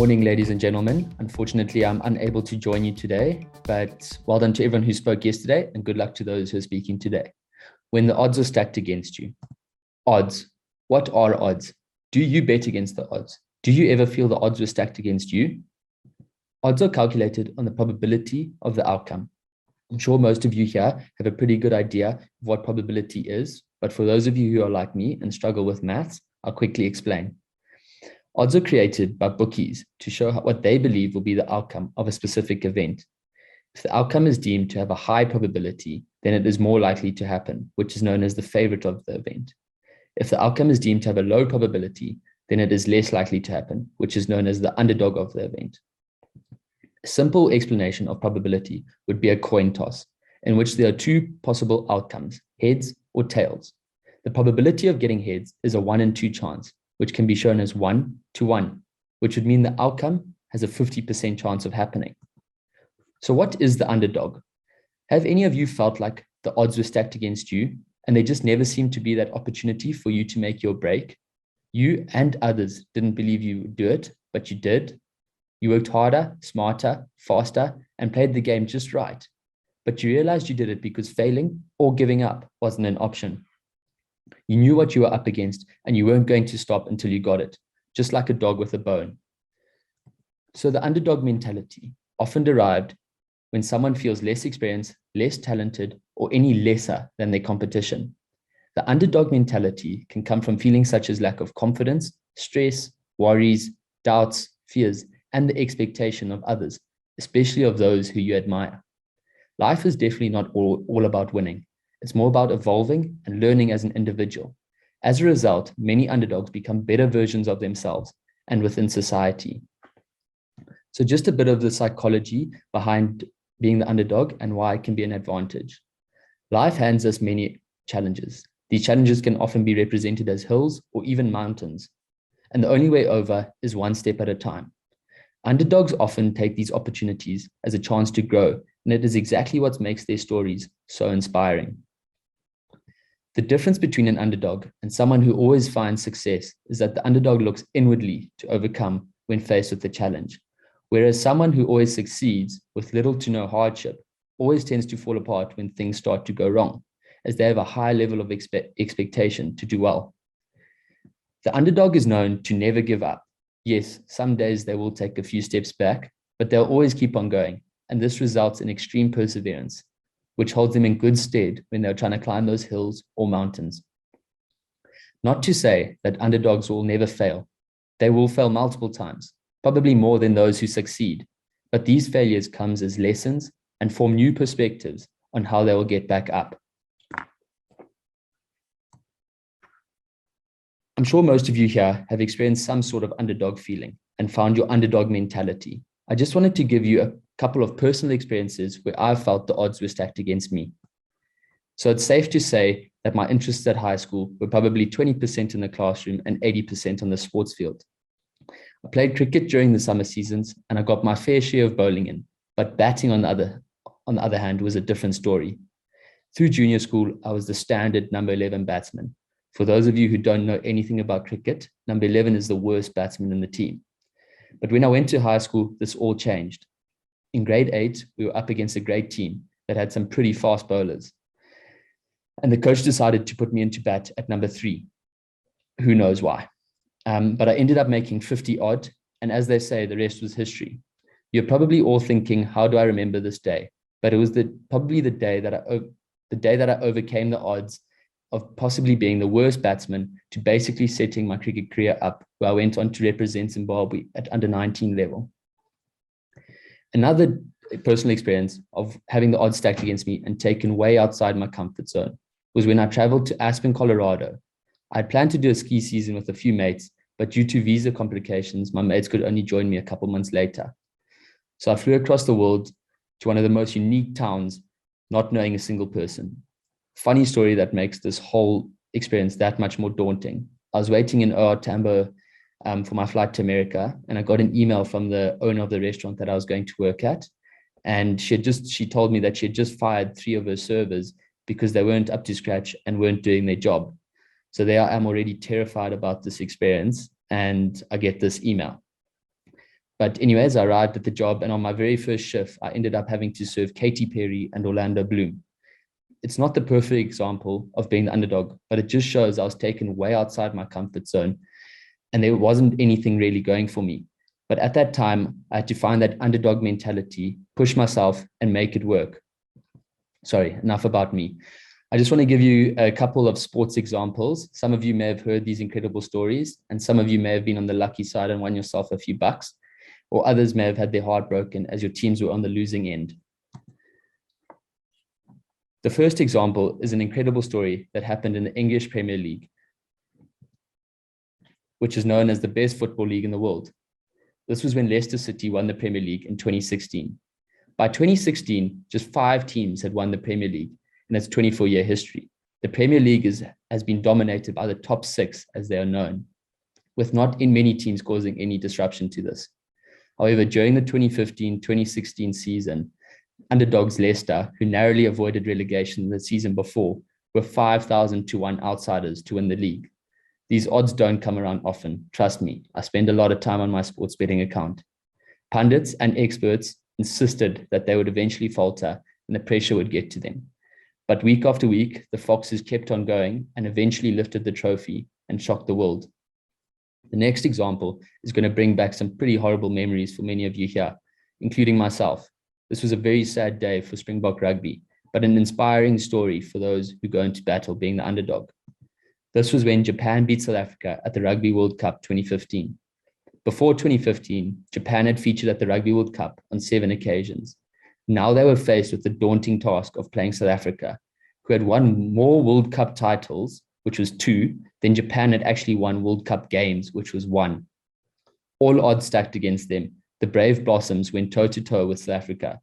Morning, ladies and gentlemen. Unfortunately, I'm unable to join you today, but well done to everyone who spoke yesterday and good luck to those who are speaking today. When the odds are stacked against you. Odds. What are odds? Do you bet against the odds? Do you ever feel the odds were stacked against you? Odds are calculated on the probability of the outcome. I'm sure most of you here have a pretty good idea of what probability is, but for those of you who are like me and struggle with maths, I'll quickly explain. Odds are created by bookies to show what they believe will be the outcome of a specific event. If the outcome is deemed to have a high probability, then it is more likely to happen, which is known as the favorite of the event. If the outcome is deemed to have a low probability, then it is less likely to happen, which is known as the underdog of the event. A simple explanation of probability would be a coin toss, in which there are two possible outcomes, heads or tails. The probability of getting heads is a 1 in 2 chance, which can be shown as 1 to 1, which would mean the outcome has a 50% chance of happening. So what is the underdog? Have any of you felt like the odds were stacked against you and there just never seemed to be that opportunity for you to make your break? You and others didn't believe you would do it, but you did. You worked harder, smarter, faster, and played the game just right. But you realized you did it because failing or giving up wasn't an option. You knew what you were up against and you weren't going to stop until you got it, just like a dog with a bone. So the underdog mentality, often derived when someone feels less experienced, less talented, or any lesser than their competition. The underdog mentality can come from feelings such as lack of confidence, stress, worries, doubts, fears, and the expectation of others, especially of those who you admire. Life is definitely not all about winning. It's more about evolving and learning as an individual. As a result, many underdogs become better versions of themselves and within society. So just a bit of the psychology behind being the underdog and why it can be an advantage. Life hands us many challenges. These challenges can often be represented as hills or even mountains. And the only way over is one step at a time. Underdogs often take these opportunities as a chance to grow, and it is exactly what makes their stories so inspiring. The difference between an underdog and someone who always finds success is that the underdog looks inwardly to overcome when faced with the challenge, whereas someone who always succeeds with little to no hardship always tends to fall apart when things start to go wrong, as they have a high level of expectation to do well. The underdog is known to never give up. Yes, some days they will take a few steps back, but they'll always keep on going, and this results in extreme perseverance, which holds them in good stead when they're trying to climb those hills or mountains. Not to say that underdogs will never fail. They will fail multiple times, probably more than those who succeed, but these failures come as lessons and form new perspectives on how they will get back up. I'm sure most of you here have experienced some sort of underdog feeling and found your underdog mentality. I just wanted to give you a couple of personal experiences where I felt the odds were stacked against me. So it's safe to say that my interests at high school were probably 20% in the classroom and 80% on the sports field. I played cricket during the summer seasons and I got my fair share of bowling in, but batting on the other hand was a different story. Through junior school, I was the standard number 11 batsman. For those of you who don't know anything about cricket, number 11 is the worst batsman in the team. But when I went to high school, this all changed. In grade 8, we were up against a great team that had some pretty fast bowlers. And the coach decided to put me into bat at number 3. Who knows why? But I ended up making 50 odd. And as they say, the rest was history. You're probably all thinking, how do I remember this day? But it was probably the day that I overcame the odds of possibly being the worst batsman to basically setting my cricket career up, where I went on to represent Zimbabwe at under 19 level. Another personal experience of having the odds stacked against me and taken way outside my comfort zone was when I traveled to Aspen, Colorado. I had planned to do a ski season with a few mates, but due to visa complications, my mates could only join me a couple months later. So I flew across the world to one of the most unique towns, not knowing a single person. Funny story that makes this whole experience that much more daunting. I was waiting in OR Tambo for my flight to America, and I got an email from the owner of the restaurant that I was going to work at. And she told me that she had just fired 3 of her servers because they weren't up to scratch and weren't doing their job. So I'm already terrified about this experience, and I get this email. But anyways, I arrived at the job, and on my very first shift, I ended up having to serve Katy Perry and Orlando Bloom. It's not the perfect example of being the underdog, but it just shows I was taken way outside my comfort zone and there wasn't anything really going for me. But at that time, I had to find that underdog mentality, push myself and make it work. Sorry, enough about me. I just want to give you a couple of sports examples. Some of you may have heard these incredible stories, and some of you may have been on the lucky side and won yourself a few bucks, or others may have had their heart broken as your teams were on the losing end. The first example is an incredible story that happened in the English Premier League, which is known as the best football league in the world. This was when Leicester City won the Premier League in 2016. By 2016, just 5 teams had won the Premier League in its 24-year history. The Premier League has been dominated by the top 6, as they are known, with not in many teams causing any disruption to this. However, during the 2015-2016 season, underdogs Leicester, who narrowly avoided relegation the season before, were 5,000 to 1 outsiders to win the league. These odds don't come around often. Trust me, I spend a lot of time on my sports betting account. Pundits and experts insisted that they would eventually falter and the pressure would get to them. But week after week, the Foxes kept on going and eventually lifted the trophy and shocked the world. The next example is going to bring back some pretty horrible memories for many of you here, including myself. This was a very sad day for Springbok rugby, but an inspiring story for those who go into battle being the underdog. This was when Japan beat South Africa at the Rugby World Cup 2015. Before 2015, Japan had featured at the Rugby World Cup on 7 occasions. Now they were faced with the daunting task of playing South Africa, who had won more World Cup titles, which was 2, than Japan had actually won World Cup games, which was 1. All odds stacked against them, the Brave Blossoms went toe-to-toe with South Africa.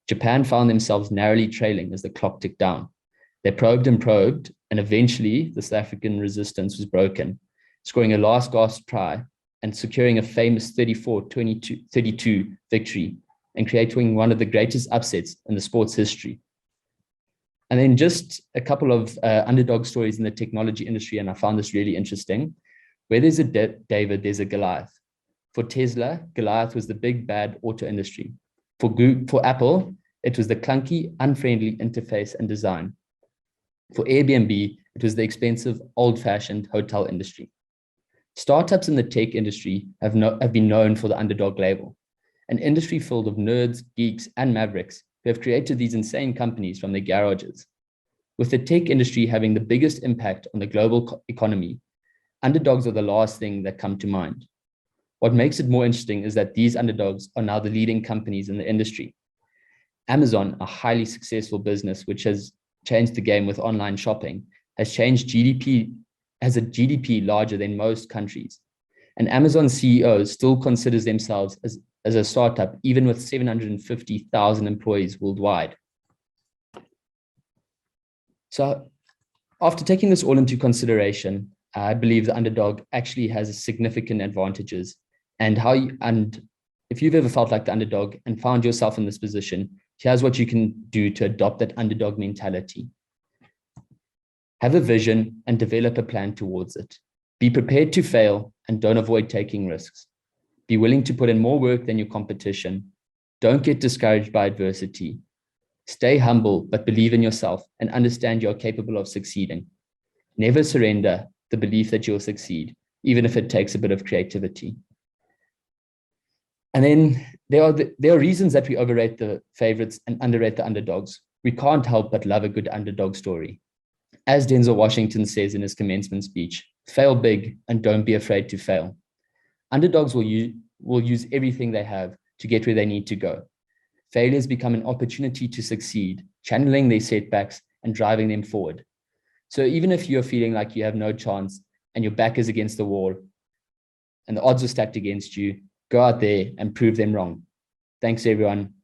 Japan found themselves narrowly trailing as the clock ticked down. They probed, and eventually the South African resistance was broken, scoring a last gasp try and securing a famous 34-32 victory and creating one of the greatest upsets in the sport's history. And then just a couple of underdog stories in the technology industry, and I found this really interesting. Where there's a David, there's a Goliath. For Tesla, Goliath was the big bad auto industry. For Apple, it was the clunky, unfriendly interface and design. For Airbnb, it was the expensive, old-fashioned hotel industry. Startups in the tech industry have been known for the underdog label, an industry filled of nerds, geeks, and mavericks who have created these insane companies from their garages. With the tech industry having the biggest impact on the global economy, underdogs are the last thing that come to mind. What makes it more interesting is that these underdogs are now the leading companies in the industry. Amazon, a highly successful business which has changed the game with online shopping, has a GDP larger than most countries. And Amazon CEO still considers themselves as a startup, even with 750,000 employees worldwide. So after taking this all into consideration, I believe the underdog actually has significant advantages. And if you've ever felt like the underdog and found yourself in this position, here's what you can do to adopt that underdog mentality. Have a vision and develop a plan towards it. Be prepared to fail and don't avoid taking risks. Be willing to put in more work than your competition. Don't get discouraged by adversity. Stay humble, but believe in yourself and understand you're capable of succeeding. Never surrender the belief that you'll succeed, even if it takes a bit of creativity. And then there are reasons that we overrate the favorites and underrate the underdogs. We can't help but love a good underdog story. As Denzel Washington says in his commencement speech, fail big and don't be afraid to fail. Underdogs will use everything they have to get where they need to go. Failures become an opportunity to succeed, channeling their setbacks and driving them forward. So even if you're feeling like you have no chance and your back is against the wall and the odds are stacked against you, go out there and prove them wrong. Thanks, everyone.